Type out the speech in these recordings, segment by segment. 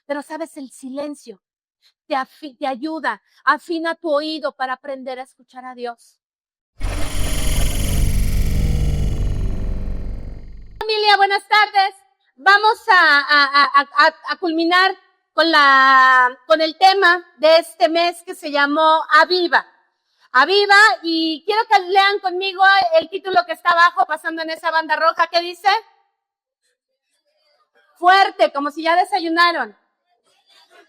Pero sabes, el silencio te ayuda, afina tu oído para aprender a escuchar a Dios. Familia, buenas tardes. Vamos a culminar con el tema de este mes que se llamó Aviva. Aviva, y quiero que lean conmigo el título que está abajo, pasando en esa banda roja, ¿qué dice? Fuerte, como si ya desayunaron.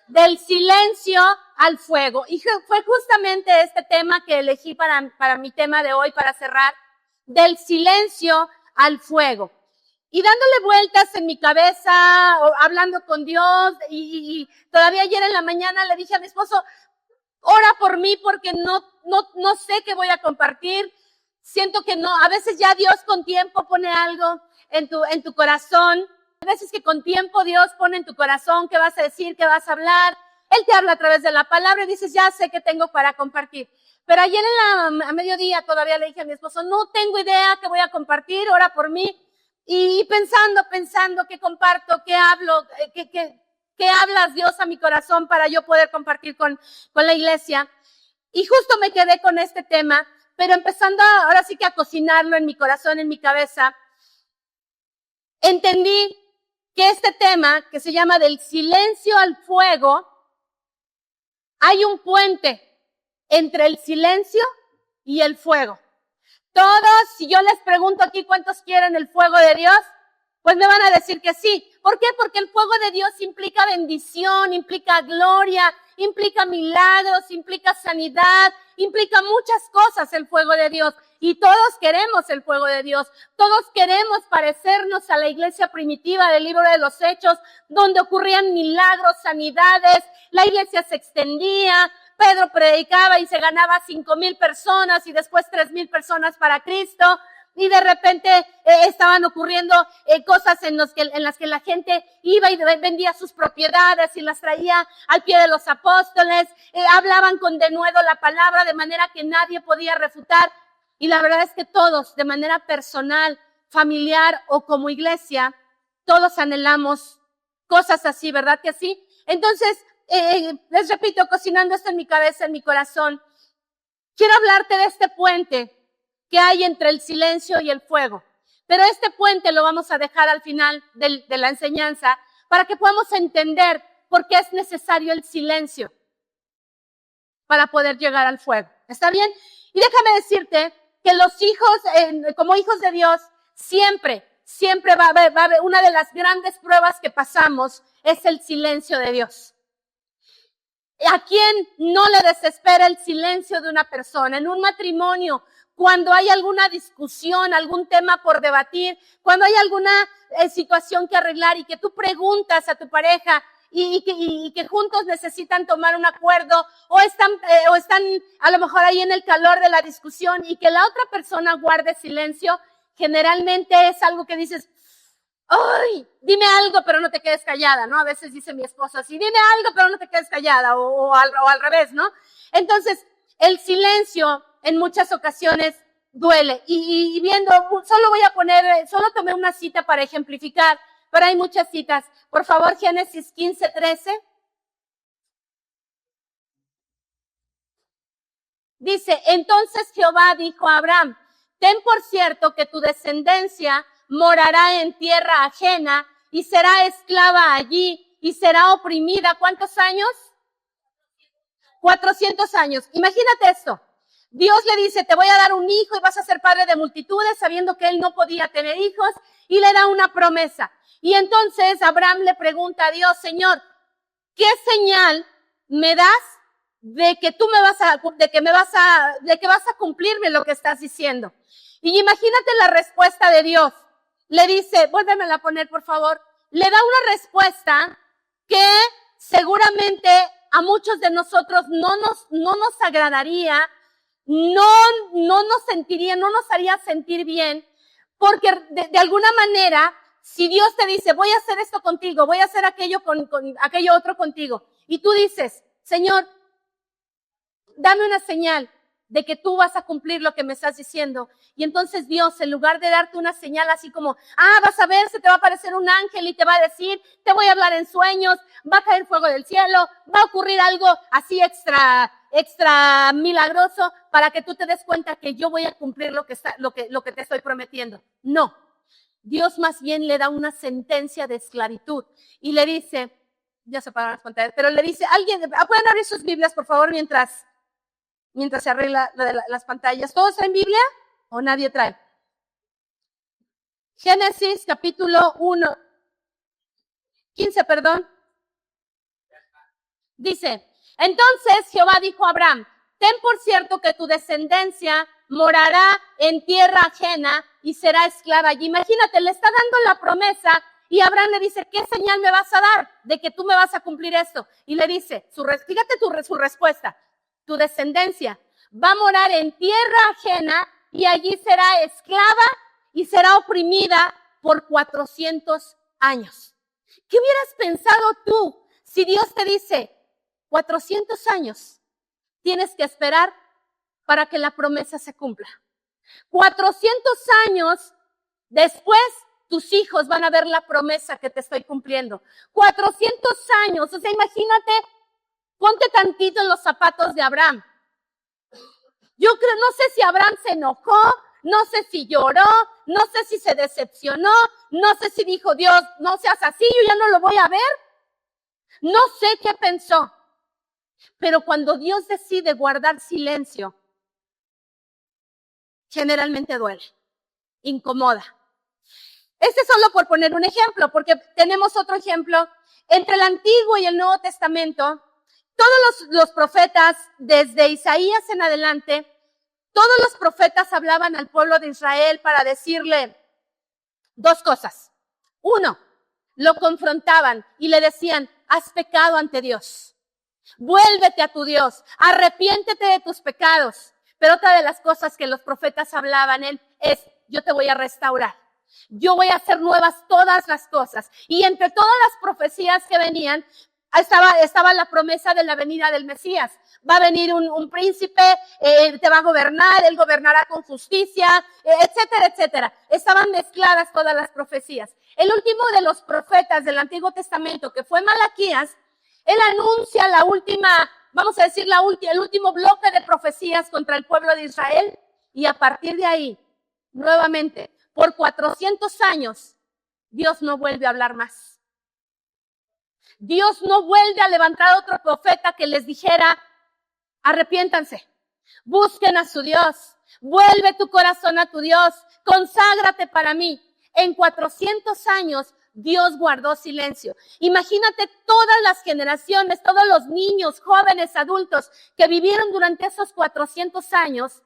Del silencio al fuego. Y fue justamente este tema que elegí para mi tema de hoy, para cerrar. Del silencio al fuego. Y dándole vueltas en mi cabeza, hablando con Dios, y todavía ayer en la mañana le dije a mi esposo, ora por mí porque no sé qué voy a compartir. Siento que no, a veces ya Dios con tiempo pone algo en tu corazón. A veces que con tiempo Dios pone en tu corazón qué vas a decir, qué vas a hablar. Él te habla a través de la palabra y dices, ya sé qué tengo para compartir. Pero ayer a mediodía todavía le dije a mi esposo, no tengo idea qué voy a compartir, ora por mí. Y pensando qué comparto, qué hablo, qué hablas Dios a mi corazón para yo poder compartir con la iglesia. Y justo me quedé con este tema, pero empezando ahora sí que a cocinarlo en mi corazón, en mi cabeza, entendí que este tema, que se llama del silencio al fuego, hay un puente entre el silencio y el fuego. Todos, si yo les pregunto aquí cuántos quieren el fuego de Dios, pues me van a decir que sí. ¿Por qué? Porque el fuego de Dios implica bendición, implica gloria, implica milagros, implica sanidad, implica muchas cosas el fuego de Dios. Y todos queremos el fuego de Dios. Todos queremos parecernos a la iglesia primitiva del libro de los Hechos, donde ocurrían milagros, sanidades, la iglesia se extendía, Pedro predicaba y se ganaba 5,000 personas y después 3,000 personas para Cristo. Y de repente estaban ocurriendo cosas en las que la gente iba y vendía sus propiedades y las traía al pie de los apóstoles. Hablaban con denuedo la palabra de manera que nadie podía refutar. Y la verdad es que todos, de manera personal, familiar o como iglesia, todos anhelamos cosas así, ¿verdad que sí? Entonces, les repito, cocinando esto en mi cabeza, en mi corazón, quiero hablarte de este puente que hay entre el silencio y el fuego. Pero este puente lo vamos a dejar al final de la enseñanza para que podamos entender por qué es necesario el silencio para poder llegar al fuego. ¿Está bien? Y déjame decirte que los hijos, como hijos de Dios, siempre va a haber una de las grandes pruebas que pasamos es el silencio de Dios. ¿A quién no le desespera el silencio de una persona? En un matrimonio, cuando hay alguna discusión, algún tema por debatir, cuando hay alguna situación que arreglar y que tú preguntas a tu pareja y que juntos necesitan tomar un acuerdo o están a lo mejor ahí en el calor de la discusión y que la otra persona guarde silencio, generalmente es algo que dices, ¡ay! Dime algo, pero no te quedes callada, ¿no? A veces dice mi esposo así, dime algo, pero no te quedes callada, o al revés, ¿no? Entonces, el silencio en muchas ocasiones duele. Y viendo, solo tomé una cita para ejemplificar, pero hay muchas citas. Por favor, Génesis 15:13. Dice, entonces Jehová dijo a Abraham, ten por cierto que tu descendencia morará en tierra ajena y será esclava allí y será oprimida. ¿Cuántos años? 400 años. Imagínate esto. Dios le dice, te voy a dar un hijo y vas a ser padre de multitudes, sabiendo que él no podía tener hijos, y le da una promesa. Y entonces Abraham le pregunta a Dios, Señor, ¿qué señal me das de que tú de que vas a cumplirme lo que estás diciendo? Y imagínate la respuesta de Dios. Le dice, vuélvemela a poner, por favor. Le da una respuesta que seguramente a muchos de nosotros no nos agradaría, no nos haría sentir bien, porque de alguna manera, si Dios te dice, voy a hacer esto contigo, voy a hacer aquello con aquello otro contigo, y tú dices, Señor, dame una señal, de que tú vas a cumplir lo que me estás diciendo. Y entonces Dios, en lugar de darte una señal así como, vas a ver, se te va a aparecer un ángel y te va a decir, te voy a hablar en sueños, va a caer fuego del cielo, va a ocurrir algo así extra milagroso para que tú te des cuenta que yo voy a cumplir lo que te estoy prometiendo. No. Dios más bien le da una sentencia de esclavitud y le dice, ya se apagaron las pantallas, pero le dice, ¿pueden abrir sus Biblias, por favor, mientras se arregla lo de las pantallas? ¿Todos traen Biblia o nadie trae? Génesis capítulo 15, perdón. Dice, entonces Jehová dijo a Abraham, ten por cierto que tu descendencia morará en tierra ajena y será esclava allí. Imagínate, le está dando la promesa y Abraham le dice, ¿qué señal me vas a dar de que tú me vas a cumplir esto? Y le dice, fíjate su respuesta, tu descendencia va a morar en tierra ajena y allí será esclava y será oprimida por 400 años. ¿Qué hubieras pensado tú si Dios te dice, 400 años tienes que esperar para que la promesa se cumpla? 400 años después, tus hijos van a ver la promesa que te estoy cumpliendo. 400 años, o sea, imagínate, ponte tantito en los zapatos de Abraham. Yo creo, no sé si Abraham se enojó, no sé si lloró, no sé si se decepcionó, no sé si dijo, Dios, no seas así, yo ya no lo voy a ver. No sé qué pensó. Pero cuando Dios decide guardar silencio, generalmente duele, incomoda. Este es solo por poner un ejemplo, porque tenemos otro ejemplo. Entre el Antiguo y el Nuevo Testamento, todos los profetas, desde Isaías en adelante, todos los profetas hablaban al pueblo de Israel para decirle dos cosas. Uno, lo confrontaban y le decían, has pecado ante Dios. Vuélvete a tu Dios, arrepiéntete de tus pecados. Pero otra de las cosas que los profetas hablaban es, yo te voy a restaurar. Yo voy a hacer nuevas todas las cosas. Y entre todas las profecías que venían, estaba la promesa de la venida del Mesías. Va a venir un príncipe, te va a gobernar, él gobernará con justicia, etcétera, etcétera. Estaban mezcladas todas las profecías. El último de los profetas del Antiguo Testamento, que fue Malaquías, él anuncia la última, vamos a decir el último bloque de profecías contra el pueblo de Israel. Y a partir de ahí, nuevamente, por 400 años, Dios no vuelve a hablar más. Dios no vuelve a levantar a otro profeta que les dijera, arrepiéntanse, busquen a su Dios, vuelve tu corazón a tu Dios, conságrate para mí. En 400 años, Dios guardó silencio. Imagínate todas las generaciones, todos los niños, jóvenes, adultos que vivieron durante esos 400 años,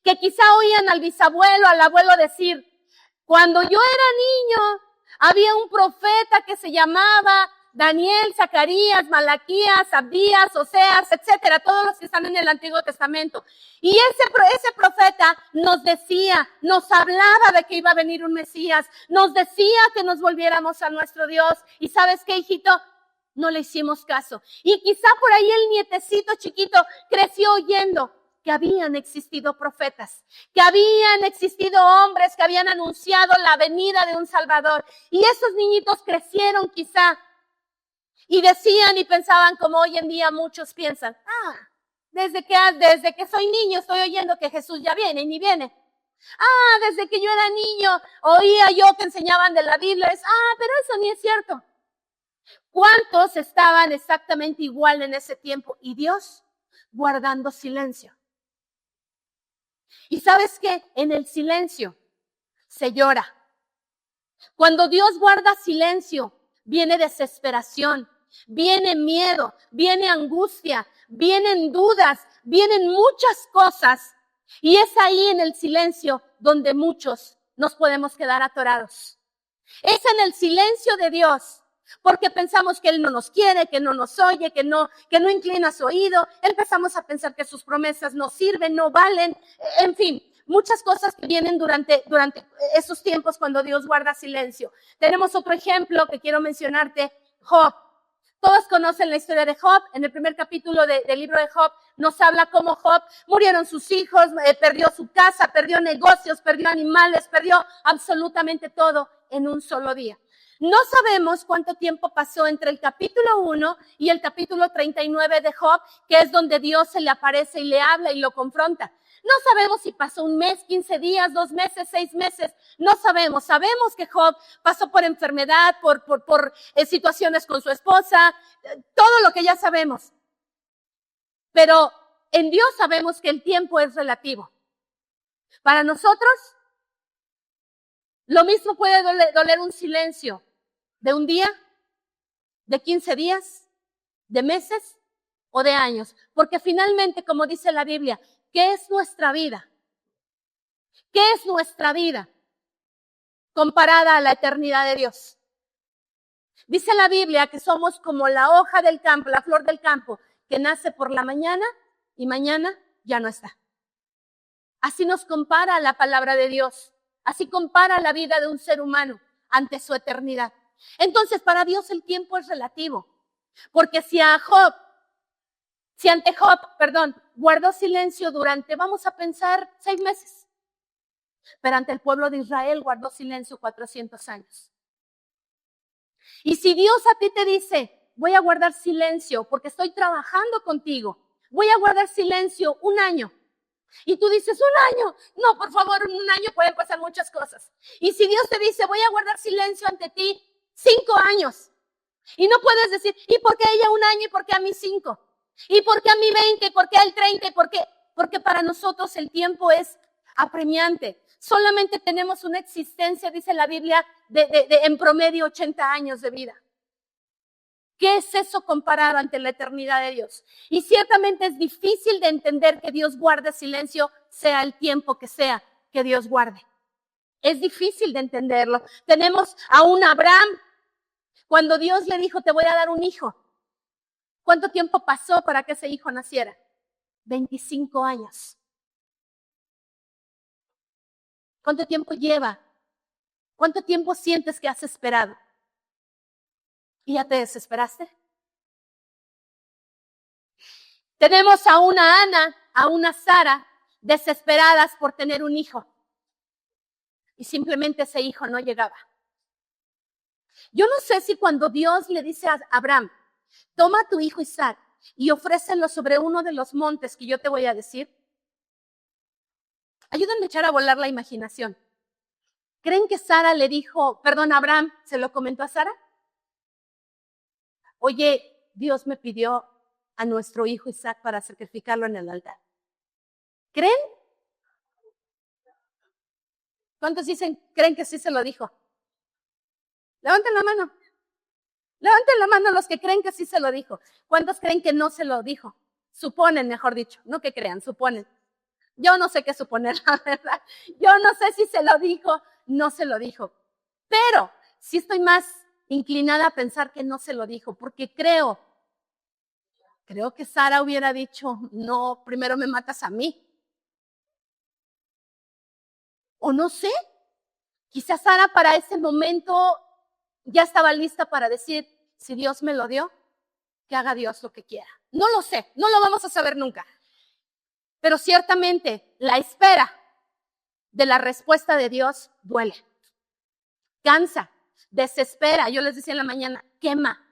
que quizá oían al bisabuelo, al abuelo decir, cuando yo era niño, había un profeta que se llamaba Daniel, Zacarías, Malaquías, Abdías, Oseas, etcétera, todos los que están en el Antiguo Testamento. Y ese profeta nos decía, nos hablaba de que iba a venir un Mesías, nos decía que nos volviéramos a nuestro Dios. ¿Y sabes qué, hijito? No le hicimos caso. Y quizá por ahí el nietecito chiquito creció oyendo que habían existido profetas, que habían existido hombres que habían anunciado la venida de un Salvador. Y esos niñitos crecieron quizá y decían y pensaban como hoy en día muchos piensan, desde que soy niño estoy oyendo que Jesús ya viene y ni viene. Desde que yo era niño oía yo que enseñaban de la Biblia, pero eso ni es cierto. ¿Cuántos estaban exactamente igual en ese tiempo? Y Dios guardando silencio. ¿Y sabes qué? En el silencio se llora. Cuando Dios guarda silencio, viene desesperación, viene miedo, viene angustia, vienen dudas, vienen muchas cosas. Y es ahí en el silencio donde muchos nos podemos quedar atorados. Es en el silencio de Dios, porque pensamos que Él no nos quiere, que no nos oye, que no inclina su oído. Empezamos a pensar que sus promesas no sirven, no valen, en fin. Muchas cosas que vienen durante esos tiempos cuando Dios guarda silencio. Tenemos otro ejemplo que quiero mencionarte, Job. Todos conocen la historia de Job. En el primer capítulo del libro de Job nos habla cómo Job murieron sus hijos, perdió su casa, perdió negocios, perdió animales, perdió absolutamente todo en un solo día. No sabemos cuánto tiempo pasó entre el capítulo 1 y el capítulo 39 de Job, que es donde Dios se le aparece y le habla y lo confronta. No sabemos si pasó un mes, 15 días, 2 meses, 6 meses. No sabemos. Sabemos que Job pasó por enfermedad, por situaciones con su esposa, todo lo que ya sabemos. Pero en Dios sabemos que el tiempo es relativo. Para nosotros, lo mismo puede doler un silencio de un día, de 15 días, de meses o de años. Porque finalmente, como dice la Biblia, ¿qué es nuestra vida? ¿Qué es nuestra vida comparada a la eternidad de Dios? Dice la Biblia que somos como la hoja del campo, la flor del campo, que nace por la mañana y mañana ya no está. Así nos compara la palabra de Dios. Así compara la vida de un ser humano ante su eternidad. Entonces, para Dios el tiempo es relativo. Porque si ante Job, guardó silencio durante, vamos a pensar, 6 meses. Pero ante el pueblo de Israel guardó silencio 400 años. Y si Dios a ti te dice, voy a guardar silencio porque estoy trabajando contigo, voy a guardar silencio 1 año. Y tú dices, 1 año. No, por favor, en 1 año pueden pasar muchas cosas. Y si Dios te dice, voy a guardar silencio ante ti 5 años. Y no puedes decir, ¿y por qué ella 1 año y por qué a mí 5? ¿Y por qué a mí 20? ¿Por qué a él 30? ¿Por qué? Porque para nosotros el tiempo es apremiante. Solamente tenemos una existencia, dice la Biblia, en promedio 80 años de vida. ¿Qué es eso comparado ante la eternidad de Dios? Y ciertamente es difícil de entender que Dios guarde silencio, sea el tiempo que sea que Dios guarde. Es difícil de entenderlo. Tenemos a un Abraham, cuando Dios le dijo, te voy a dar un hijo. ¿Cuánto tiempo pasó para que ese hijo naciera? 25 años. ¿Cuánto tiempo lleva? ¿Cuánto tiempo sientes que has esperado? ¿Y ya te desesperaste? Tenemos a una Ana, a una Sara, desesperadas por tener un hijo. Y simplemente ese hijo no llegaba. Yo no sé si cuando Dios le dice a Abraham, toma a tu hijo Isaac y ofrécelo sobre uno de los montes que yo te voy a decir. Ayúdenme a echar a volar la imaginación. ¿Creen que Sara le dijo, Abraham se lo comentó a Sara? Oye, Dios me pidió a nuestro hijo Isaac para sacrificarlo en el altar. ¿Creen? ¿Cuántos creen que sí se lo dijo? Levanten la mano. Levanten la mano los que creen que sí se lo dijo. ¿Cuántos creen que no se lo dijo? Suponen, mejor dicho. No que crean, suponen. Yo no sé qué suponer, la verdad. Yo no sé si se lo dijo, no se lo dijo. Pero sí estoy más inclinada a pensar que no se lo dijo, porque creo que Sara hubiera dicho, no, primero me matas a mí. O no sé, quizás Sara para ese momento ya estaba lista para decir, si Dios me lo dio, que haga Dios lo que quiera. No lo sé, no lo vamos a saber nunca. Pero ciertamente la espera de la respuesta de Dios duele, cansa, desespera. Yo les decía en la mañana, quema.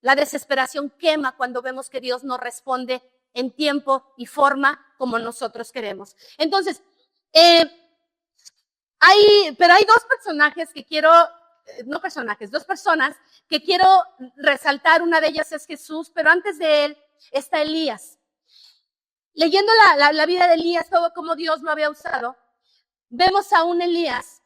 La desesperación quema cuando vemos que Dios no responde en tiempo y forma como nosotros queremos. Entonces, hay 2 personajes que quiero, dos personas que quiero resaltar. Una de ellas es Jesús, pero antes de él está Elías. Leyendo la vida de Elías, todo como Dios lo había usado, vemos a un Elías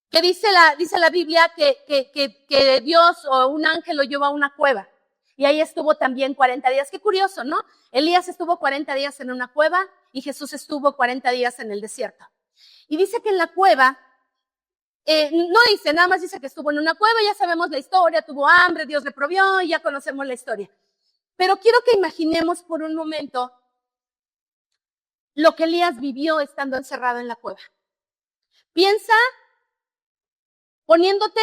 que dice la Biblia que Dios o un ángel lo llevó a una cueva. Y ahí estuvo también 40 días. Qué curioso, ¿no? Elías estuvo 40 días en una cueva y Jesús estuvo 40 días en el desierto. Y dice que en la cueva, no dice, nada más dice que estuvo en una cueva, ya sabemos la historia, tuvo hambre, Dios le provió y ya conocemos la historia. Pero quiero que imaginemos por un momento lo que Elías vivió estando encerrado en la cueva. Piensa poniéndote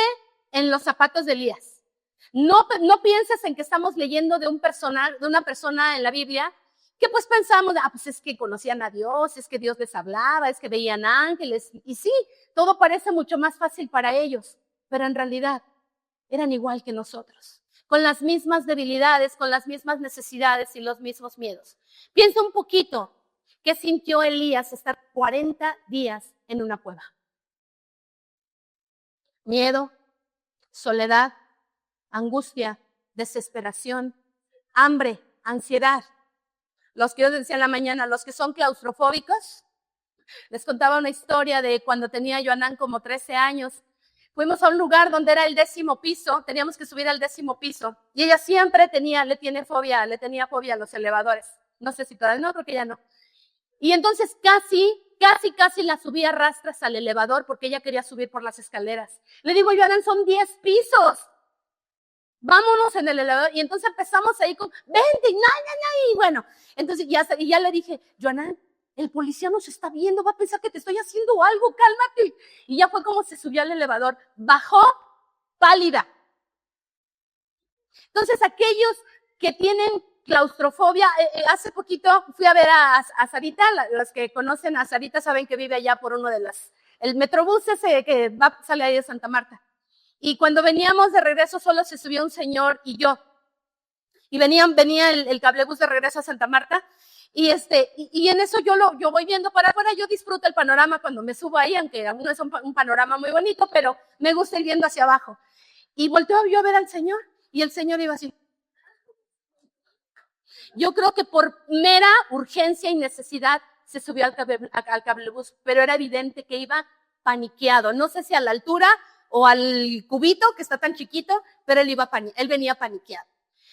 en los zapatos de Elías. No pienses en que estamos leyendo de una persona en la Biblia que pues pensamos, pues es que conocían a Dios, es que Dios les hablaba, es que veían ángeles. Y sí, todo parece mucho más fácil para ellos, pero en realidad eran igual que nosotros, con las mismas debilidades, con las mismas necesidades y los mismos miedos. Piensa un poquito, ¿qué sintió Elías estar 40 días en una cueva? Miedo, soledad, angustia, desesperación, hambre, ansiedad. Los que yo decía en la mañana, los que son claustrofóbicos, les contaba una historia de cuando tenía Joanán como 13 años. Fuimos a un lugar donde era el 10º piso, teníamos que subir al 10º piso, y ella siempre le tenía fobia a los elevadores. No sé si todavía no, creo que ya no. Y entonces casi la subí a rastras al elevador porque ella quería subir por las escaleras. Le digo, Joanán, son 10 pisos. Vámonos en el elevador. Y entonces empezamos ahí con, vente, y bueno, entonces ya le dije, Joanán, el policía nos está viendo, va a pensar que te estoy haciendo algo, cálmate. Y ya fue como se subió al elevador, bajó pálida. Entonces aquellos que tienen claustrofobia, hace poquito fui a ver a Sarita, los que conocen a Sarita saben que vive allá por uno de el metrobús ese que sale ahí de Santa Marta. Y cuando veníamos de regreso solo se subió un señor y yo. Y venía el cablebús de regreso a Santa Marta. Y en eso yo voy viendo para afuera, yo disfruto el panorama cuando me subo ahí, aunque aún no es un panorama muy bonito, pero me gusta ir viendo hacia abajo. Y volteo yo a ver al señor, y el señor iba así. Yo creo que por mera urgencia y necesidad se subió al cablebús, pero era evidente que iba paniqueado. No sé si a la altura o al cubito, que está tan chiquito, pero él venía paniqueado.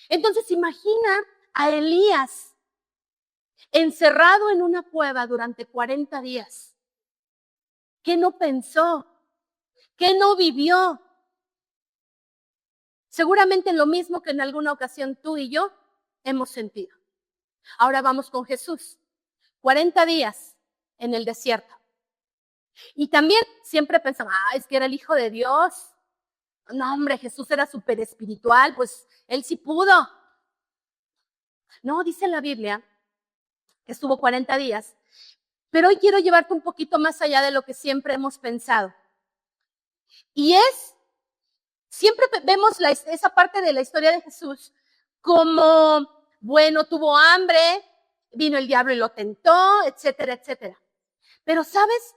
Entonces imagina a Elías encerrado en una cueva durante 40 días. ¿Qué no pensó? ¿Qué no vivió? Seguramente lo mismo que en alguna ocasión tú y yo hemos sentido. Ahora vamos con Jesús. 40 días en el desierto. Y también siempre pensamos, es que era el Hijo de Dios. No, hombre, Jesús era súper espiritual, pues él sí pudo. No, dice la Biblia que estuvo 40 días. Pero hoy quiero llevarte un poquito más allá de lo que siempre hemos pensado. Y siempre vemos esa parte de la historia de Jesús como, bueno, tuvo hambre, vino el diablo y lo tentó, etcétera, etcétera. Pero, ¿sabes?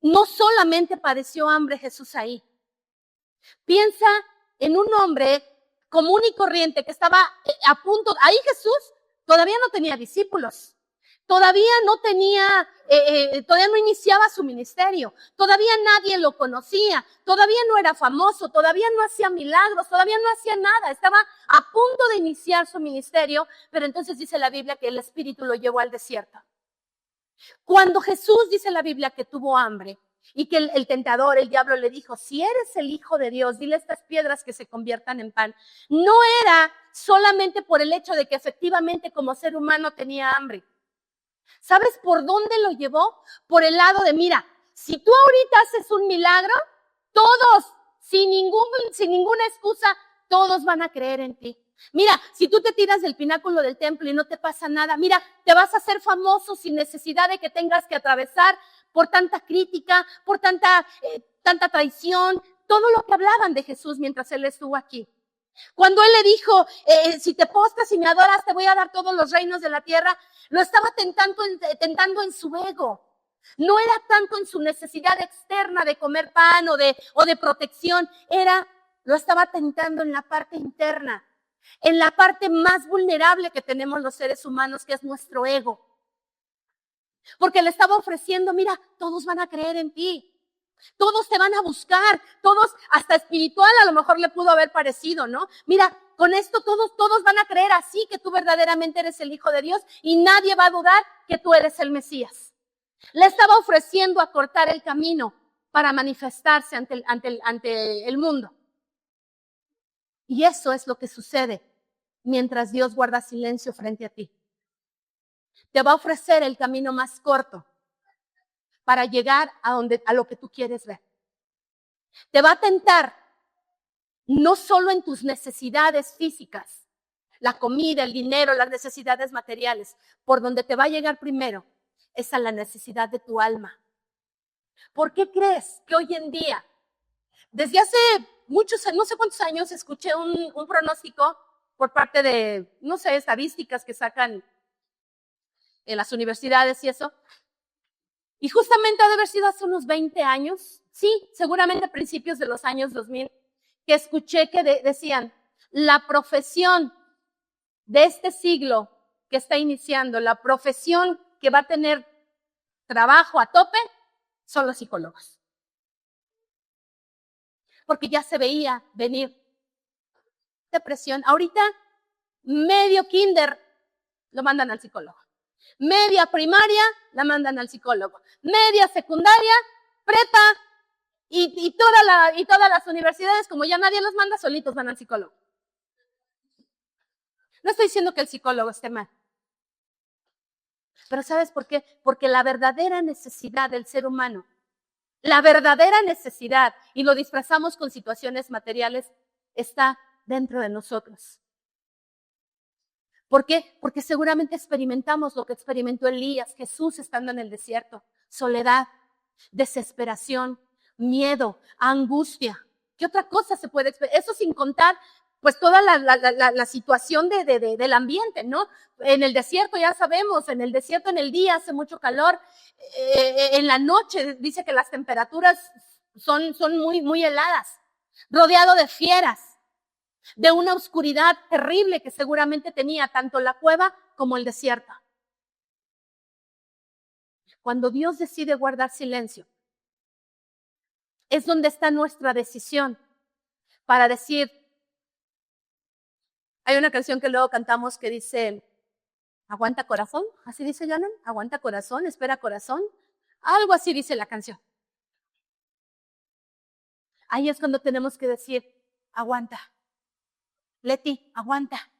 No solamente padeció hambre Jesús ahí. Piensa en un hombre común y corriente que estaba a punto, ahí Jesús todavía no tenía discípulos, todavía no iniciaba su ministerio, todavía nadie lo conocía, todavía no era famoso, todavía no hacía milagros, todavía no hacía nada, estaba a punto de iniciar su ministerio, pero entonces dice la Biblia que el Espíritu lo llevó al desierto. Cuando Jesús dice la Biblia que tuvo hambre, y que el tentador, el diablo, le dijo, si eres el Hijo de Dios, dile a estas piedras que se conviertan en pan. No era solamente por el hecho de que efectivamente como ser humano tenía hambre. ¿Sabes por dónde lo llevó? Por el lado de, mira, si tú ahorita haces un milagro, todos, sin ninguna excusa, todos van a creer en ti. Mira, si tú te tiras del pináculo del templo y no te pasa nada, mira, te vas a hacer famoso sin necesidad de que tengas que atravesar por tanta crítica, por tanta traición, todo lo que hablaban de Jesús mientras él estuvo aquí. Cuando él le dijo, si te postras y me adoras, te voy a dar todos los reinos de la tierra, lo estaba tentando en su ego. No era tanto en su necesidad externa de comer pan o de protección, lo estaba tentando en la parte interna, en la parte más vulnerable que tenemos los seres humanos, que es nuestro ego. Porque le estaba ofreciendo, mira, todos van a creer en ti. Todos te van a buscar, todos, hasta espiritual a lo mejor le pudo haber parecido, ¿no? Mira, con esto todos van a creer así que tú verdaderamente eres el Hijo de Dios y nadie va a dudar que tú eres el Mesías. Le estaba ofreciendo acortar el camino para manifestarse ante el mundo. Y eso es lo que sucede mientras Dios guarda silencio frente a ti. Te va a ofrecer el camino más corto para llegar a lo que tú quieres ver. Te va a tentar no solo en tus necesidades físicas, la comida, el dinero, las necesidades materiales. Por donde te va a llegar primero es a la necesidad de tu alma. ¿Por qué crees que hoy en día, desde hace muchos, no sé cuántos años, escuché un pronóstico por parte de, no sé, estadísticas que sacan en las universidades y eso? Y justamente ha de haber sido hace unos 20 años, sí, seguramente a principios de los años 2000, que escuché que decían, la profesión de este siglo que está iniciando, la profesión que va a tener trabajo a tope, son los psicólogos. Porque ya se veía venir depresión. Ahorita, medio kinder lo mandan al psicólogo. Media primaria la mandan al psicólogo. Media secundaria, prepa y todas las universidades, como ya nadie los manda, solitos van al psicólogo. No estoy diciendo que el psicólogo esté mal. Pero ¿sabes por qué? Porque la verdadera necesidad del ser humano, la verdadera necesidad, y lo disfrazamos con situaciones materiales, está dentro de nosotros. ¿Por qué? Porque seguramente experimentamos lo que experimentó Elías, Jesús estando en el desierto: soledad, desesperación, miedo, angustia. ¿Qué otra cosa se puede experimentar? Eso sin contar pues toda la situación del ambiente, ¿no? En el desierto ya sabemos, en el desierto en el día hace mucho calor, en la noche dice que las temperaturas son muy, muy heladas, rodeado de fieras, de una oscuridad terrible que seguramente tenía tanto la cueva como el desierto. Cuando Dios decide guardar silencio, es donde está nuestra decisión para decir, hay una canción que luego cantamos que dice, aguanta corazón, así dice Janan, aguanta corazón, espera corazón, algo así dice la canción. Ahí es cuando tenemos que decir, aguanta, Leti, aguanta,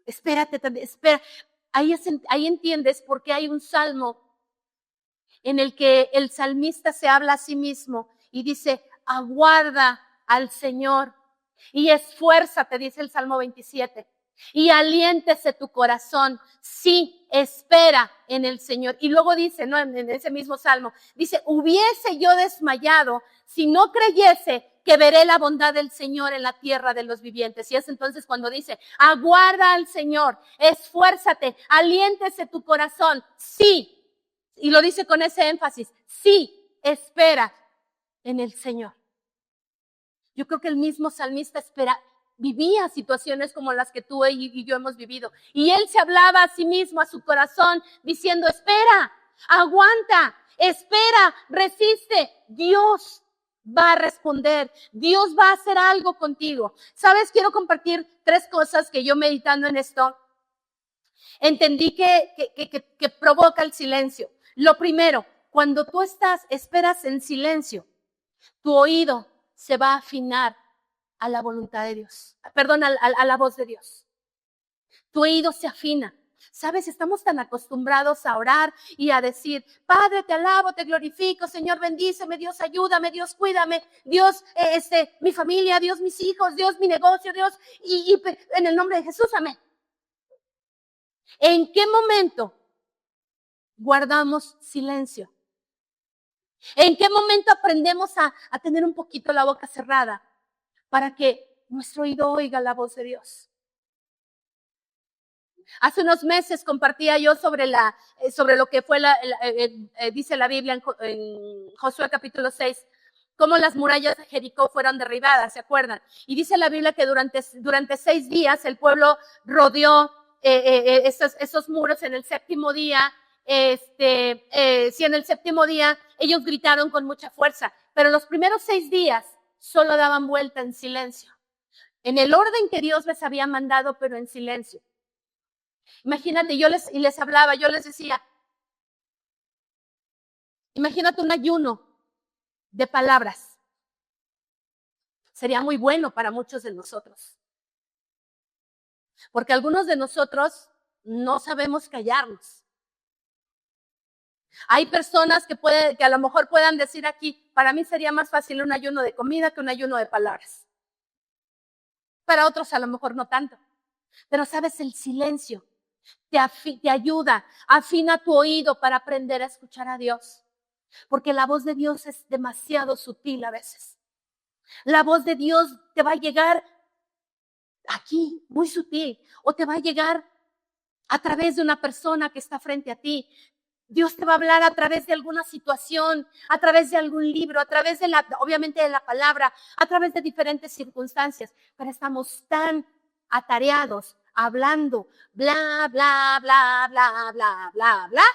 espérate, espera. Ahí entiendes por qué hay un salmo en el que el salmista se habla a sí mismo y dice, aguarda al Señor y esfuérzate, dice el Salmo 27, y aliéntese tu corazón, sí, espera en el Señor. Y luego dice, ¿no? En ese mismo Salmo, dice, hubiese yo desmayado si no creyese que veré la bondad del Señor en la tierra de los vivientes. Y es entonces cuando dice, aguarda al Señor, esfuérzate, aliéntese tu corazón, sí. Y lo dice con ese énfasis, sí, espera en el Señor. Yo creo que el mismo salmista vivía situaciones como las que tú y yo hemos vivido. Y él se hablaba a sí mismo, a su corazón, diciendo, espera, aguanta, espera, resiste. Dios va a responder, Dios va a hacer algo contigo. ¿Sabes? Quiero compartir 3 cosas que yo meditando en esto entendí que provoca el silencio. Lo primero, cuando tú esperas en silencio, tu oído se va a afinar a la voluntad de Dios. Perdón, a la voz de Dios. Tu oído se afina. ¿Sabes? Estamos tan acostumbrados a orar y a decir, Padre, te alabo, te glorifico, Señor, bendíceme, Dios, ayúdame, Dios, cuídame, Dios, mi familia, Dios, mis hijos, Dios, mi negocio, Dios, y en el nombre de Jesús, amén. ¿En qué momento guardamos silencio? ¿En qué momento aprendemos a tener un poquito la boca cerrada para que nuestro oído oiga la voz de Dios? Hace unos meses compartía yo sobre lo que fue dice la Biblia en Josué capítulo 6, cómo las murallas de Jericó fueron derribadas, ¿se acuerdan? Y dice la Biblia que durante 6 días el pueblo rodeó esos muros. En el séptimo día, en el séptimo día ellos gritaron con mucha fuerza, pero los primeros 6 días solo daban vuelta en silencio, en el orden que Dios les había mandado, pero en silencio. Imagínate, yo les hablaba, yo les decía, imagínate un ayuno de palabras. Sería muy bueno para muchos de nosotros. Porque algunos de nosotros no sabemos callarnos. Hay personas que a lo mejor puedan decir aquí, para mí sería más fácil un ayuno de comida que un ayuno de palabras. Para otros a lo mejor no tanto. Pero sabes, el silencio te ayuda, afina tu oído para aprender a escuchar a Dios. Porque la voz de Dios es demasiado sutil a veces. La voz de Dios te va a llegar aquí, muy sutil, o te va a llegar a través de una persona que está frente a ti. Dios te va a hablar a través de alguna situación, a través de algún libro, a través de obviamente de la palabra, a través de diferentes circunstancias, pero estamos tan atareados, hablando, bla, bla, bla, bla, bla, bla, bla,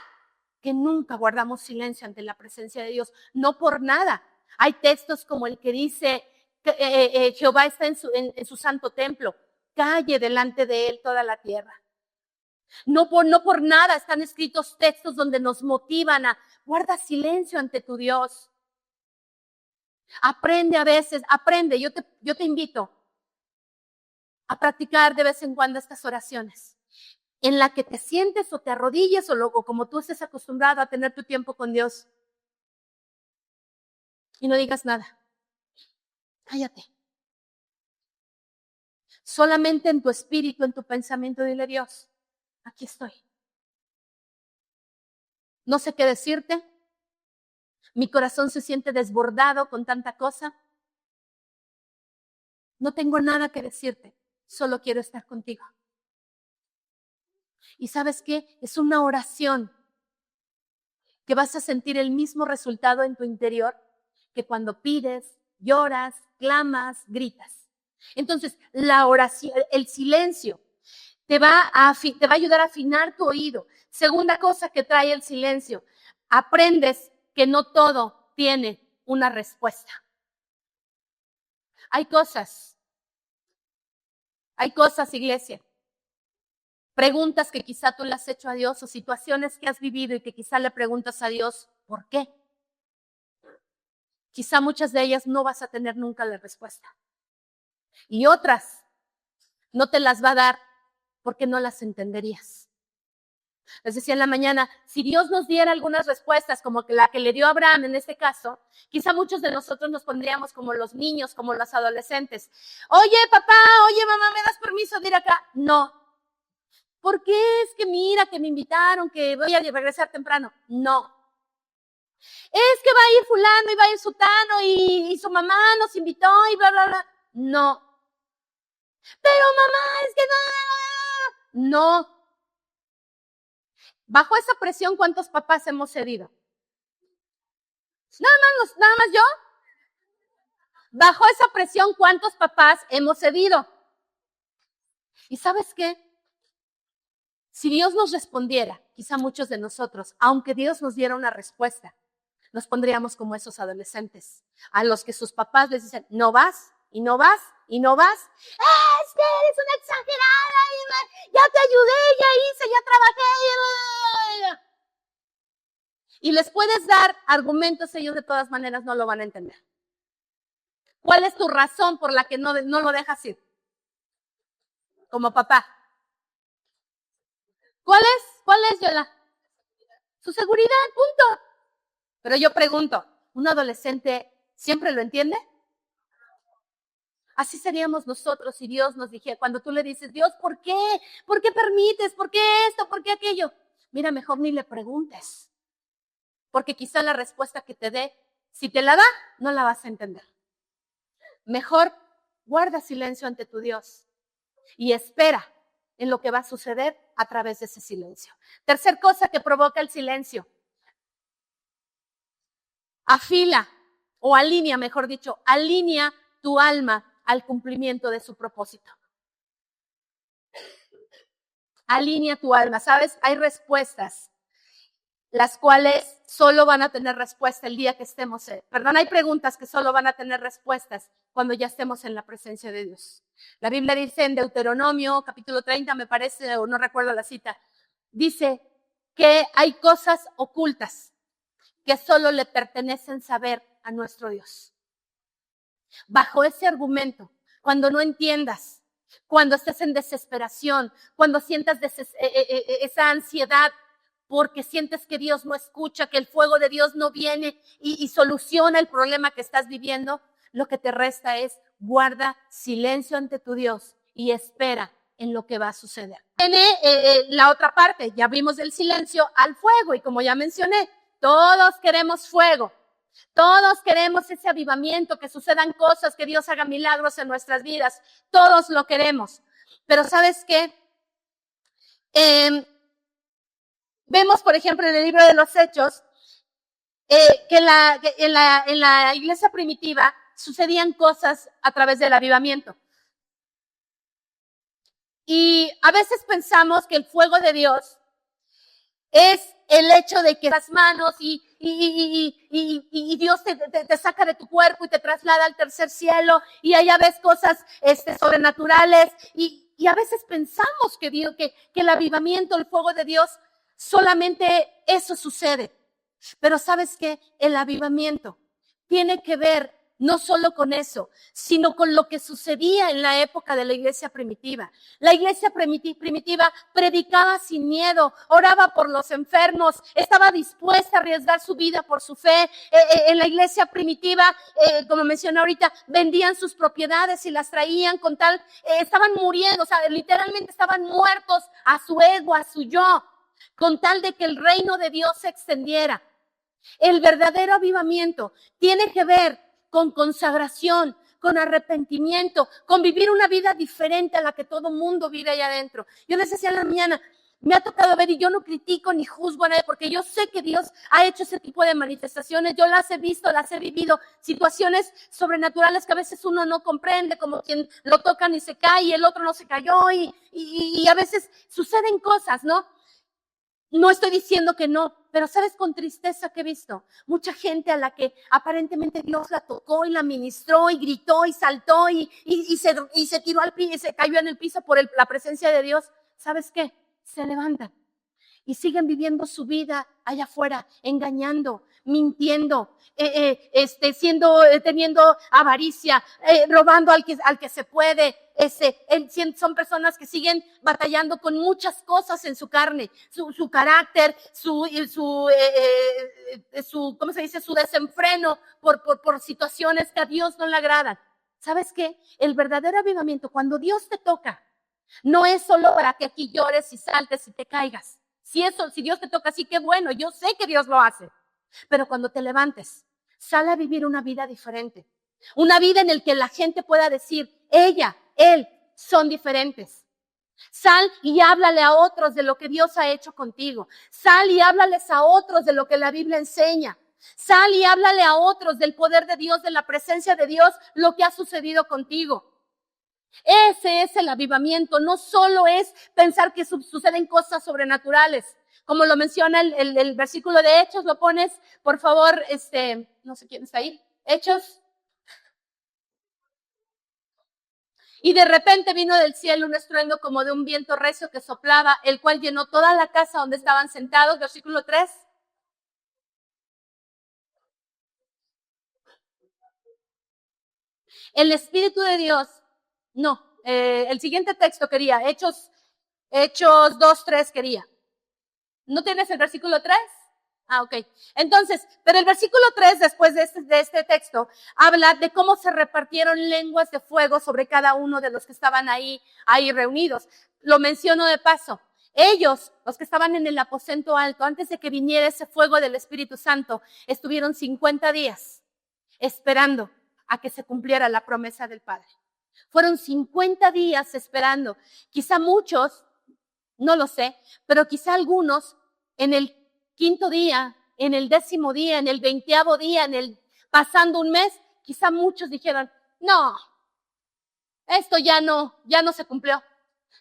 que nunca guardamos silencio ante la presencia de Dios, no por nada. Hay textos como el que dice, Jehová está en su santo templo, calle delante de él toda la tierra. No por nada están escritos textos donde nos motivan a guarda silencio ante tu Dios. Aprende a veces, aprende, yo te invito a practicar de vez en cuando estas oraciones, en la que te sientes o te arrodilles o luego como tú estés acostumbrado a tener tu tiempo con Dios. Y no digas nada. Cállate. Solamente en tu espíritu, en tu pensamiento, dile Dios, aquí estoy. No sé qué decirte. Mi corazón se siente desbordado con tanta cosa. No tengo nada que decirte. Solo quiero estar contigo. ¿Y sabes qué? Es una oración que vas a sentir el mismo resultado en tu interior que cuando pides, lloras, clamas, gritas. Entonces, la oración, el silencio, te va a ayudar a afinar tu oído. Segunda cosa que trae el silencio, aprendes que no todo tiene una respuesta. Hay cosas, iglesia, preguntas que quizá tú le has hecho a Dios o situaciones que has vivido y que quizá le preguntas a Dios, ¿por qué? Quizá muchas de ellas no vas a tener nunca la respuesta. Y otras no te las va a dar porque no las entenderías. Les decía en la mañana, si Dios nos diera algunas respuestas como la que le dio a Abraham en este caso, quizá muchos de nosotros nos pondríamos como los niños, como los adolescentes. Oye, papá, oye, mamá, ¿me das permiso de ir acá? No. ¿Por qué? Es que mira, que me invitaron, que voy a regresar temprano. No. Es que va a ir fulano y va a ir sutano y su mamá nos invitó y bla, bla, bla. No. Pero mamá, es que no. No. Bajo esa presión, ¿cuántos papás hemos cedido? Nada más yo. Bajo esa presión, ¿cuántos papás hemos cedido? ¿Y sabes qué? Si Dios nos respondiera, quizá muchos de nosotros, aunque Dios nos diera una respuesta, nos pondríamos como esos adolescentes, a los que sus papás les dicen, no vas, y no vas, y no vas. Es que eres una exagerada, ya te ayudé, ya hice, ya trabajé. Y les puedes dar argumentos, ellos de todas maneras no lo van a entender. ¿Cuál es tu razón por la que no lo dejas ir? Como papá. ¿Cuál es, Yola? Su seguridad, punto. Pero yo pregunto, ¿un adolescente siempre lo entiende? Así seríamos nosotros si Dios nos dijera, cuando tú le dices, Dios, ¿por qué? ¿Por qué permites? ¿Por qué esto? ¿Por qué aquello? Mira, mejor ni le preguntes. Porque quizá la respuesta que te dé, si te la da, no la vas a entender. Mejor guarda silencio ante tu Dios y espera en lo que va a suceder a través de ese silencio. Tercer cosa que provoca el silencio. Afila o alinea, mejor dicho, alinea tu alma al cumplimiento de su propósito. Alinea tu alma, ¿sabes? Hay respuestas, las cuales solo van a tener respuesta el día que estemos, hay preguntas que solo van a tener respuestas cuando ya estemos en la presencia de Dios. La Biblia dice en Deuteronomio, capítulo 30, me parece, o no recuerdo la cita, dice que hay cosas ocultas que solo le pertenecen saber a nuestro Dios. Bajo ese argumento, cuando no entiendas, cuando estés en desesperación, cuando sientas esa ansiedad, porque sientes que Dios no escucha, que el fuego de Dios no viene y soluciona el problema que estás viviendo, lo que te resta es guarda silencio ante tu Dios y espera en lo que va a suceder. Tiene la otra parte, ya vimos del silencio al fuego, y como ya mencioné, todos queremos fuego. Todos queremos ese avivamiento, que sucedan cosas, que Dios haga milagros en nuestras vidas. Todos lo queremos. Pero ¿sabes qué? Vemos, por ejemplo, en el libro de los Hechos, que en la iglesia primitiva sucedían cosas a través del avivamiento. Y a veces pensamos que el fuego de Dios es el hecho de que las manos y Dios te saca de tu cuerpo y te traslada al tercer cielo, y allá ves cosas sobrenaturales, y a veces pensamos que el avivamiento, el fuego de Dios, solamente eso sucede. Pero ¿sabes qué? El avivamiento tiene que ver no solo con eso, sino con lo que sucedía en la época de la iglesia primitiva. La iglesia primitiva predicaba sin miedo, oraba por los enfermos, estaba dispuesta a arriesgar su vida por su fe. En la iglesia primitiva, como mencioné ahorita, vendían sus propiedades y las traían con tal, estaban muriendo, o sea, literalmente estaban muertos a su ego, a su yo, con tal de que el reino de Dios se extendiera. El verdadero avivamiento tiene que ver con consagración, con arrepentimiento, con vivir una vida diferente a la que todo mundo vive allá adentro. Yo les decía en la mañana, me ha tocado ver, y yo no critico ni juzgo a nadie, porque yo sé que Dios ha hecho ese tipo de manifestaciones. Yo las he visto, las he vivido, situaciones sobrenaturales que a veces uno no comprende, como quien lo tocan y se cae y el otro no se cayó, y a veces suceden cosas, ¿no? No estoy diciendo que no, pero ¿sabes con tristeza que he visto? Mucha gente a la que aparentemente Dios la tocó y la ministró y gritó y saltó y se tiró al piso y se cayó en el piso por la presencia de Dios. ¿Sabes qué? Se levantan y siguen viviendo su vida allá afuera, engañando, mintiendo, teniendo avaricia, robando al que se puede. Son personas que siguen batallando con muchas cosas en su carne, su carácter, ¿cómo se dice? Su desenfreno por situaciones que a Dios no le agradan. ¿Sabes qué? El verdadero avivamiento, cuando Dios te toca, no es solo para que aquí llores y saltes y te caigas. Si Dios te toca así, qué bueno, yo sé que Dios lo hace. Pero cuando te levantes, sal a vivir una vida diferente. Una vida en la que la gente pueda decir, ella, él, son diferentes. Sal y háblale a otros de lo que Dios ha hecho contigo. Sal y háblales a otros de lo que la Biblia enseña. Sal y háblale a otros del poder de Dios, de la presencia de Dios, lo que ha sucedido contigo. Ese es el avivamiento, no solo es pensar que suceden cosas sobrenaturales, como lo menciona el versículo de Hechos. Lo pones, por favor, no sé quién está ahí, Hechos. Y de repente vino del cielo un estruendo como de un viento recio que soplaba, el cual llenó toda la casa donde estaban sentados. Versículo 3. El Espíritu de Dios, el siguiente texto quería, Hechos 2:3 quería. ¿No tienes el versículo 3? Ok. Entonces, pero el versículo 3, después de este texto, habla de cómo se repartieron lenguas de fuego sobre cada uno de los que estaban ahí reunidos. Lo menciono de paso. Ellos, los que estaban en el aposento alto, antes de que viniera ese fuego del Espíritu Santo, estuvieron 50 días esperando a que se cumpliera la promesa del Padre. Fueron 50 días esperando. Quizá muchos, no lo sé, pero quizá algunos en el 5º día, en el 10º día, en el 20º día, pasando un mes, quizá muchos dijeron, no, esto ya no se cumplió.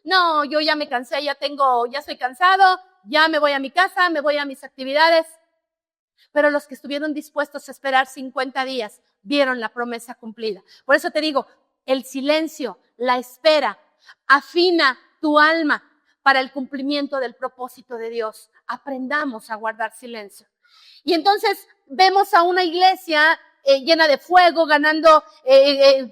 No, yo ya me cansé, ya estoy cansado, ya me voy a mi casa, me voy a mis actividades. Pero los que estuvieron dispuestos a esperar 50 días, vieron la promesa cumplida. Por eso te digo, el silencio, la espera, afina tu alma para el cumplimiento del propósito de Dios. Aprendamos a guardar silencio. Y entonces vemos a una iglesia llena de fuego, ganando,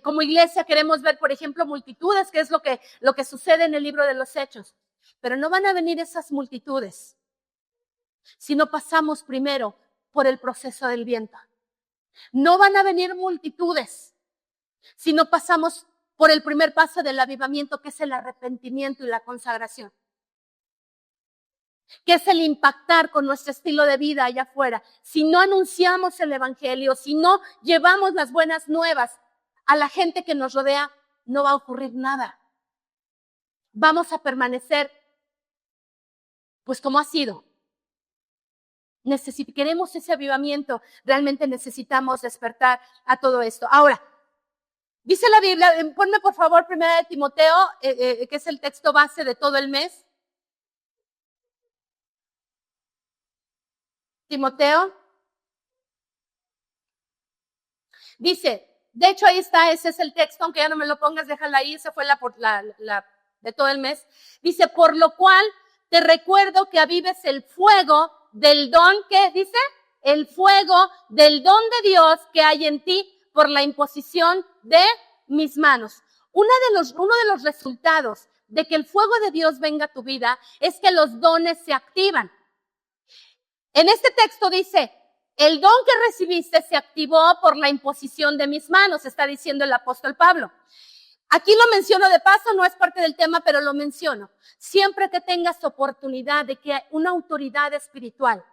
como iglesia queremos ver, por ejemplo, multitudes, que es lo que sucede en el libro de los Hechos. Pero no van a venir esas multitudes si no pasamos primero por el proceso del viento. No van a venir multitudes si no pasamos por el primer paso del avivamiento, que es el arrepentimiento y la consagración, que es el impactar con nuestro estilo de vida allá afuera. Si no anunciamos el evangelio, si no llevamos las buenas nuevas a la gente que nos rodea, no va a ocurrir nada. Vamos a permanecer, pues como ha sido. Queremos ese avivamiento, realmente necesitamos despertar a todo esto. Ahora, dice la Biblia, ponme por favor 1 Timoteo, que es el texto base de todo el mes. Timoteo. Dice, de hecho ahí está, ese es el texto, aunque ya no me lo pongas, déjala ahí, esa fue la de todo el mes. Dice, por lo cual te recuerdo que avives el fuego del don, ¿qué dice? El fuego del don de Dios que hay en ti por la imposición de mis manos. Uno de los resultados de que el fuego de Dios venga a tu vida es que los dones se activan. En este texto dice, el don que recibiste se activó por la imposición de mis manos, está diciendo el apóstol Pablo. Aquí lo menciono de paso, no es parte del tema, pero lo menciono. Siempre que tengas oportunidad de que una autoridad espiritual,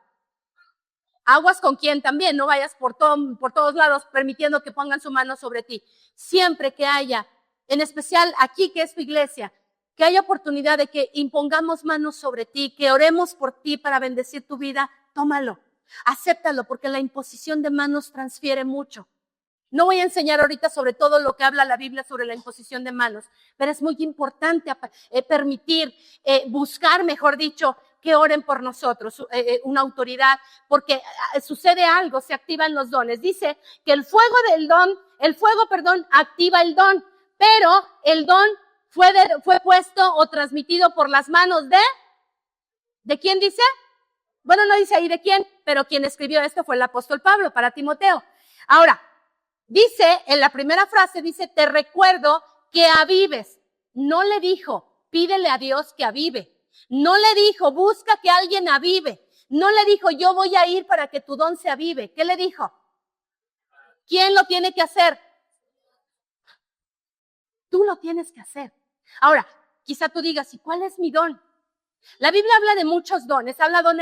aguas con quien también, no vayas por todos lados permitiendo que pongan su mano sobre ti. Siempre que haya, en especial aquí que es tu iglesia, que haya oportunidad de que impongamos manos sobre ti, que oremos por ti para bendecir tu vida, tómalo, acéptalo, porque la imposición de manos transfiere mucho. No voy a enseñar ahorita sobre todo lo que habla la Biblia sobre la imposición de manos, pero es muy importante permitir, buscar, mejor dicho, que oren por nosotros, una autoridad, porque sucede algo, se activan los dones. Dice que el fuego, activa el don, pero el don fue puesto o transmitido por las manos ¿de quién dice? Bueno, no dice ahí de quién, pero quien escribió esto fue el apóstol Pablo para Timoteo. Ahora, dice, en la primera frase dice, te recuerdo que avives. No le dijo, pídele a Dios que avive. No le dijo, busca que alguien avive. No le dijo, yo voy a ir para que tu don se avive. ¿Qué le dijo? ¿Quién lo tiene que hacer? Tú lo tienes que hacer. Ahora, quizá tú digas, ¿y cuál es mi don? La Biblia habla de muchos dones, habla don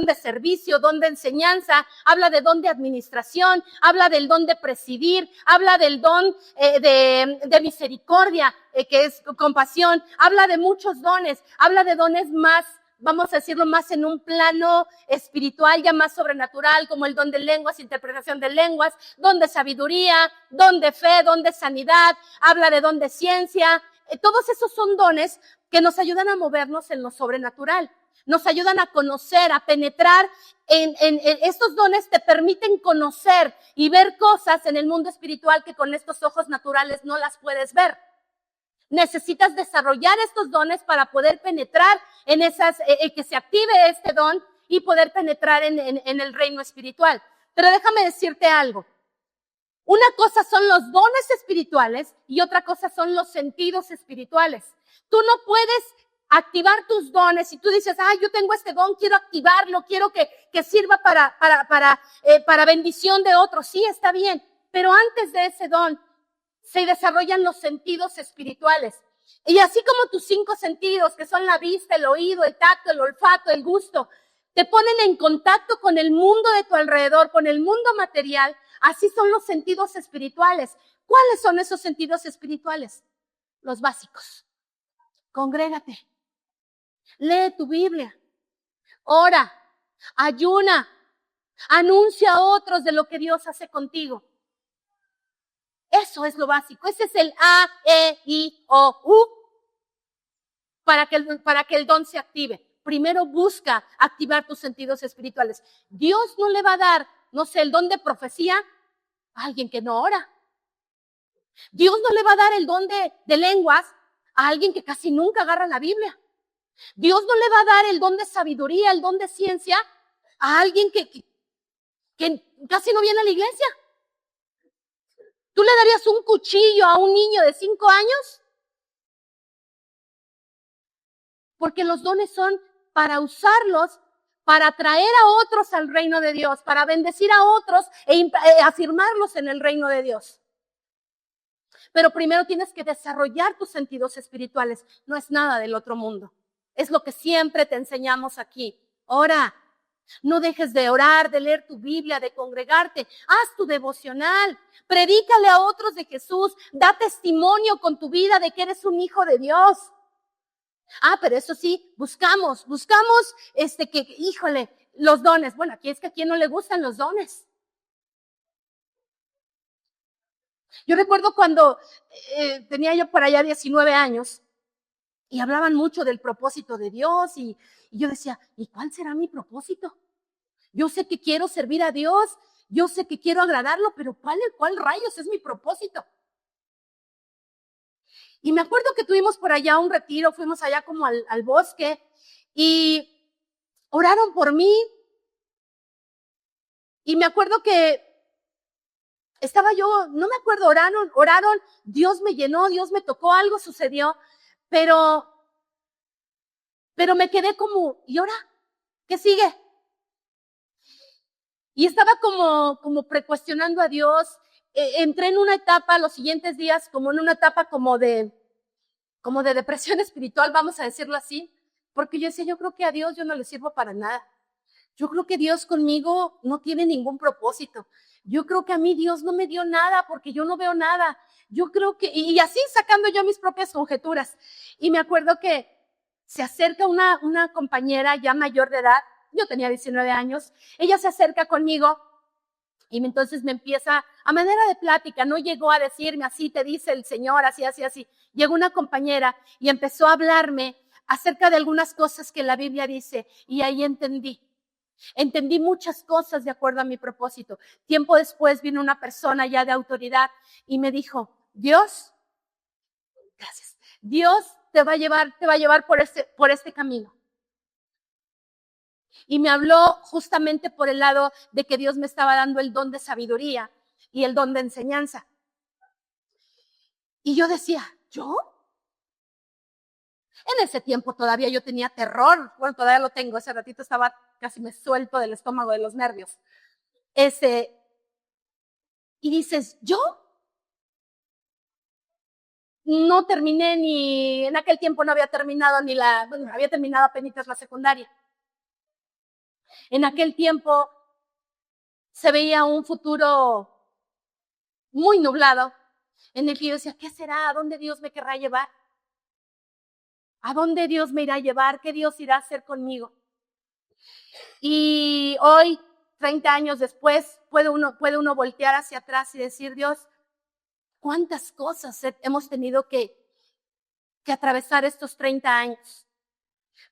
de servicio, don de enseñanza, habla de don de administración, habla del don de presidir, habla del don de misericordia, que es compasión, habla de muchos dones, habla de dones más, vamos a decirlo, más en un plano espiritual, ya más sobrenatural, como el don de lenguas, interpretación de lenguas, don de sabiduría, don de fe, don de sanidad, habla de don de ciencia. Todos esos son dones que nos ayudan a movernos en lo sobrenatural, nos ayudan a conocer, a penetrar en estos dones te permiten conocer y ver cosas en el mundo espiritual que con estos ojos naturales no las puedes ver. Necesitas desarrollar estos dones para poder penetrar en esas, que se active este don y poder penetrar en el reino espiritual. Pero déjame decirte algo. Una cosa son los dones espirituales y otra cosa son los sentidos espirituales. Tú no puedes activar tus dones y tú dices, yo tengo este don, quiero activarlo, quiero que sirva para bendición de otros. Sí, está bien, pero antes de ese don se desarrollan los sentidos espirituales. Y así como tus 5 sentidos, que son la vista, el oído, el tacto, el olfato, el gusto, te ponen en contacto con el mundo de tu alrededor, con el mundo material, así son los sentidos espirituales. ¿Cuáles son esos sentidos espirituales? Los básicos. Congrégate. Lee tu Biblia. Ora. Ayuna. Anuncia a otros de lo que Dios hace contigo. Eso es lo básico. Ese es el A, E, I, O, U. Para que el don se active. Primero busca activar tus sentidos espirituales. Dios no le va a dar, no sé, el don de profecía a alguien que no ora. Dios no le va a dar el don de lenguas a alguien que casi nunca agarra la Biblia. Dios no le va a dar el don de sabiduría, el don de ciencia a alguien que casi no viene a la iglesia. ¿Tú le darías un cuchillo a un niño de 5 años? Porque los dones son para usarlos, para atraer a otros al reino de Dios, para bendecir a otros e afirmarlos en el reino de Dios. Pero primero tienes que desarrollar tus sentidos espirituales. No es nada del otro mundo. Es lo que siempre te enseñamos aquí. Ora. No dejes de orar, de leer tu Biblia, de congregarte. Haz tu devocional. Predícale a otros de Jesús. Da testimonio con tu vida de que eres un hijo de Dios. Pero eso sí, buscamos híjole, los dones. Bueno, aquí es que a quién no le gustan los dones. Yo recuerdo cuando tenía yo por allá 19 años y hablaban mucho del propósito de Dios y yo decía, ¿y cuál será mi propósito? Yo sé que quiero servir a Dios, yo sé que quiero agradarlo, pero ¿cuál rayos es mi propósito? Y me acuerdo que tuvimos por allá un retiro, fuimos allá como al bosque y oraron por mí. Y me acuerdo que estaba yo, no me acuerdo, oraron, Dios me llenó, Dios me tocó, algo sucedió, pero me quedé como, ¿y ahora? ¿Qué sigue? Y estaba como precuestionando a Dios. Entré en una etapa, los siguientes días, como en una etapa como de depresión espiritual, vamos a decirlo así, porque yo decía, yo creo que a Dios yo no le sirvo para nada. Yo creo que Dios conmigo no tiene ningún propósito. Yo creo que a mí Dios no me dio nada porque yo no veo nada. Yo creo que, y así sacando yo mis propias conjeturas. Y me acuerdo que se acerca una compañera ya mayor de edad, yo tenía 19 años, ella se acerca conmigo y entonces me empieza, a manera de plática, no llegó a decirme, así te dice el Señor, así. Llegó una compañera y empezó a hablarme acerca de algunas cosas que la Biblia dice y ahí entendí muchas cosas de acuerdo a mi propósito. Tiempo después vino una persona ya de autoridad y me dijo, Dios te va a llevar por este camino. Y me habló justamente por el lado de que Dios me estaba dando el don de sabiduría y el don de enseñanza. Y yo decía, ¿yo? En ese tiempo todavía yo tenía terror. Bueno, todavía lo tengo. Ese ratito estaba casi me suelto del estómago, de los nervios. Y dices, ¿yo? No terminé en aquel tiempo no había terminado había terminado apenas la secundaria. En aquel tiempo se veía un futuro muy nublado, en el que yo decía, ¿qué será? ¿A dónde Dios me querrá llevar? ¿A dónde Dios me irá a llevar? ¿Qué Dios irá a hacer conmigo? Y hoy, 30 años después, puede uno voltear hacia atrás y decir, Dios, ¿cuántas cosas hemos tenido que atravesar estos 30 años?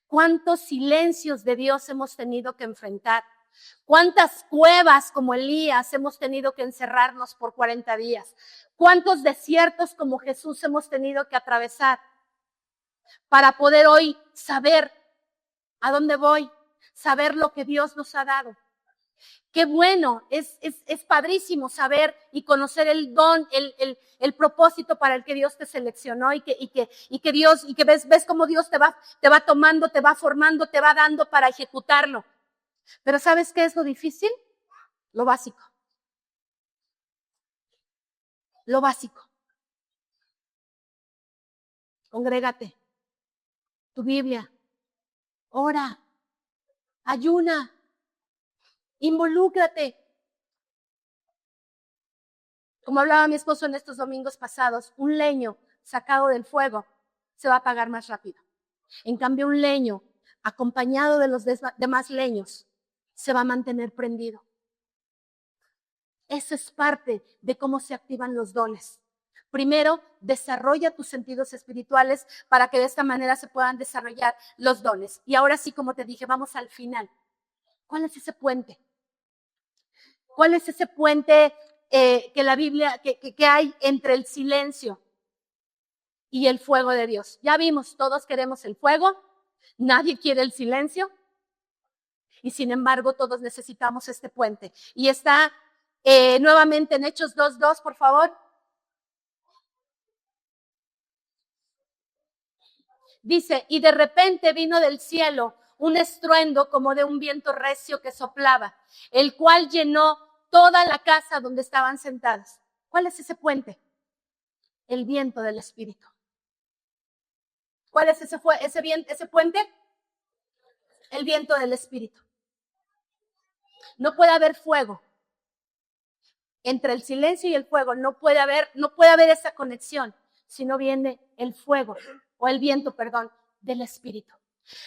¿Cuántos silencios de Dios hemos tenido que enfrentar? ¿Cuántas cuevas como Elías hemos tenido que encerrarnos por 40 días? ¿Cuántos desiertos como Jesús hemos tenido que atravesar para poder hoy saber a dónde voy, saber lo que Dios nos ha dado? Qué bueno, es padrísimo saber y conocer el don, el propósito para el que Dios te seleccionó y que Dios, y que ves cómo Dios te va tomando, te va formando, te va dando para ejecutarlo. Pero ¿sabes qué es lo difícil? Lo básico. Lo básico. Congrégate. Tu Biblia. Ora. Ayuna. Involúcrate. Como hablaba mi esposo en estos domingos pasados, un leño sacado del fuego se va a apagar más rápido. En cambio, un leño acompañado de los demás leños se va a mantener prendido. Eso es parte de cómo se activan los dones. Primero, desarrolla tus sentidos espirituales para que de esta manera se puedan desarrollar los dones. Y ahora sí, como te dije, vamos al final. ¿Cuál es ese puente? ¿Cuál es ese puente que la Biblia, que hay entre el silencio y el fuego de Dios? Ya vimos, todos queremos el fuego, nadie quiere el silencio, y sin embargo todos necesitamos este puente. Y está nuevamente en Hechos 2:2, por favor. Dice, y de repente vino del cielo un estruendo como de un viento recio que soplaba, el cual llenó toda la casa donde estaban sentados. ¿Cuál es ese puente? el viento del Espíritu. ¿Cuál es ese puente? El viento del Espíritu. No puede haber fuego. Entre el silencio y el fuego no puede haber esa conexión si no viene el fuego, o el viento, perdón, del Espíritu.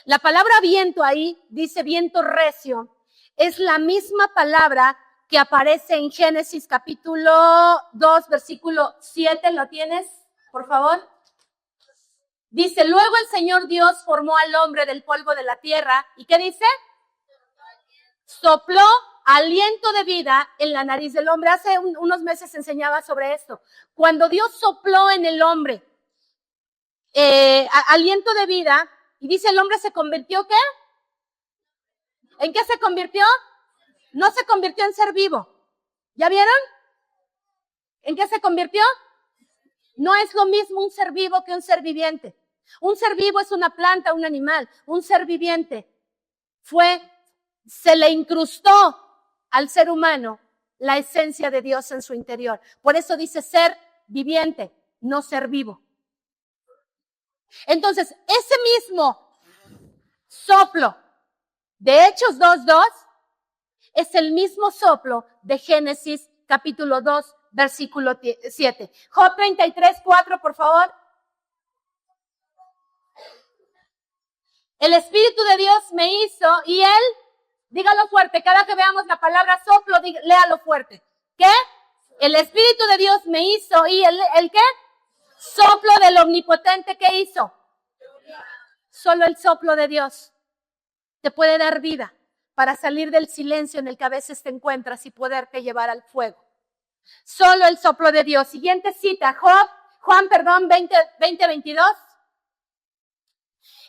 La palabra viento ahí, dice viento recio, es la misma palabra que aparece en Génesis capítulo 2, versículo 7. ¿Lo tienes, por favor? Dice, luego el Señor Dios formó al hombre del polvo de la tierra. ¿Y qué dice? Sopló aliento de vida en la nariz del hombre. Hace unos meses enseñaba sobre esto. Cuando Dios sopló en el hombre aliento de vida, y dice el hombre se convirtió, ¿qué? ¿En qué se convirtió? No se convirtió en ser vivo. ¿Ya vieron? ¿En qué se convirtió? No es lo mismo un ser vivo que un ser viviente. Un ser vivo es una planta, un animal. Un ser viviente se le incrustó al ser humano la esencia de Dios en su interior. Por eso dice ser viviente, no ser vivo. Entonces, ese mismo soplo de Hechos 2:2 es el mismo soplo de Génesis capítulo 2, versículo 7. Job 33:4, por favor. El Espíritu de Dios me hizo y Él, dígalo fuerte, cada que veamos la palabra soplo, léalo fuerte. ¿Qué? El Espíritu de Dios me hizo y ¿el qué? Soplo del Omnipotente, ¿qué hizo? Solo el soplo de Dios te puede dar vida para salir del silencio en el que a veces te encuentras y poderte llevar al fuego. Solo el soplo de Dios. Siguiente cita, Juan 20:22.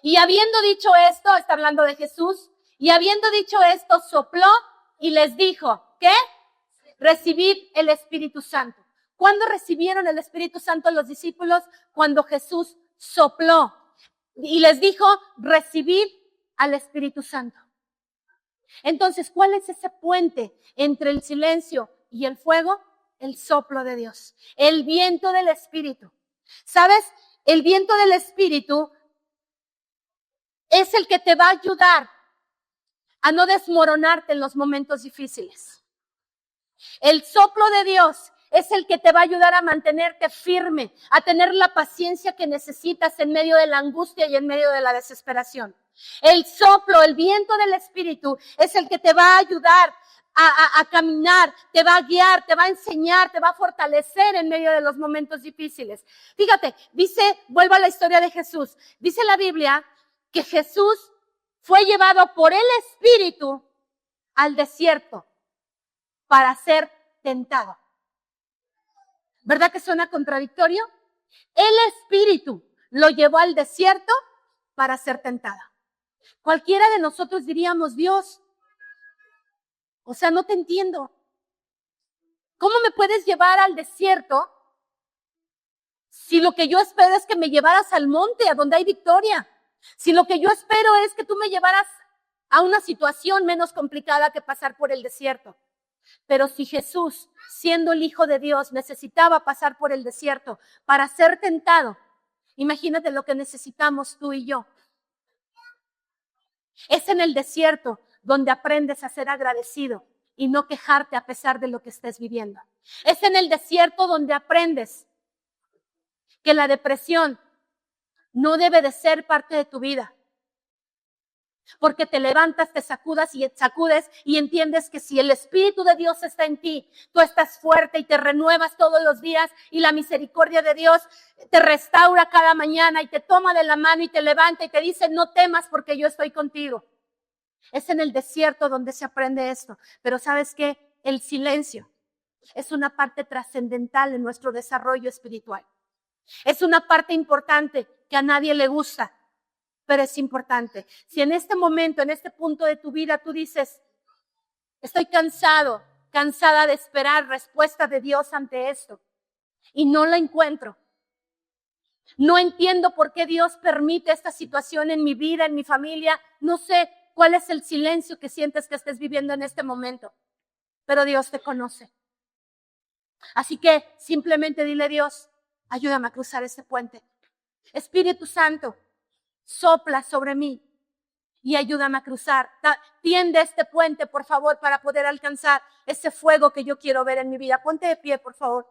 Y habiendo dicho esto, está hablando de Jesús, y habiendo dicho esto, sopló y les dijo, ¿qué? Recibid el Espíritu Santo. ¿Cuándo recibieron el Espíritu Santo los discípulos? Cuando Jesús sopló y les dijo, recibid al Espíritu Santo. Entonces, ¿cuál es ese puente entre el silencio y el fuego? El soplo de Dios, el viento del Espíritu. ¿Sabes? El viento del Espíritu es el que te va a ayudar a no desmoronarte en los momentos difíciles. El soplo de Dios es el que te va a ayudar a mantenerte firme, a tener la paciencia que necesitas en medio de la angustia y en medio de la desesperación. El soplo, el viento del Espíritu es el que te va a ayudar a caminar, te va a guiar, te va a enseñar, te va a fortalecer en medio de los momentos difíciles. Fíjate, vuelvo a la historia de Jesús. Dice la Biblia que Jesús fue llevado por el Espíritu al desierto para ser tentado. ¿Verdad que suena contradictorio? El Espíritu lo llevó al desierto para ser tentado. Cualquiera de nosotros diríamos, Dios, o sea, no te entiendo. ¿Cómo me puedes llevar al desierto si lo que yo espero es que me llevaras al monte, a donde hay victoria? Si lo que yo espero es que tú me llevaras a una situación menos complicada que pasar por el desierto. Pero si Jesús, siendo el Hijo de Dios, necesitaba pasar por el desierto para ser tentado, imagínate lo que necesitamos tú y yo. Es en el desierto donde aprendes a ser agradecido y no quejarte a pesar de lo que estés viviendo. Es en el desierto donde aprendes que la depresión no debe de ser parte de tu vida. Porque te levantas, te sacudes y entiendes que si el Espíritu de Dios está en ti, tú estás fuerte y te renuevas todos los días y la misericordia de Dios te restaura cada mañana y te toma de la mano y te levanta y te dice, no temas porque yo estoy contigo. Es en el desierto donde se aprende esto. Pero ¿sabes qué? El silencio es una parte trascendental en nuestro desarrollo espiritual. Es una parte importante que a nadie le gusta, pero es importante. Si en este momento, en este punto de tu vida, tú dices, estoy cansada de esperar respuesta de Dios ante esto, y no la encuentro. No entiendo por qué Dios permite esta situación en mi vida, en mi familia. No sé cuál es el silencio que sientes que estés viviendo en este momento, pero Dios te conoce. Así que simplemente dile a Dios, ayúdame a cruzar ese puente. Espíritu Santo, sopla sobre mí y ayúdame a cruzar. Tiende este puente, por favor, para poder alcanzar ese fuego que yo quiero ver en mi vida. Ponte de pie, por favor.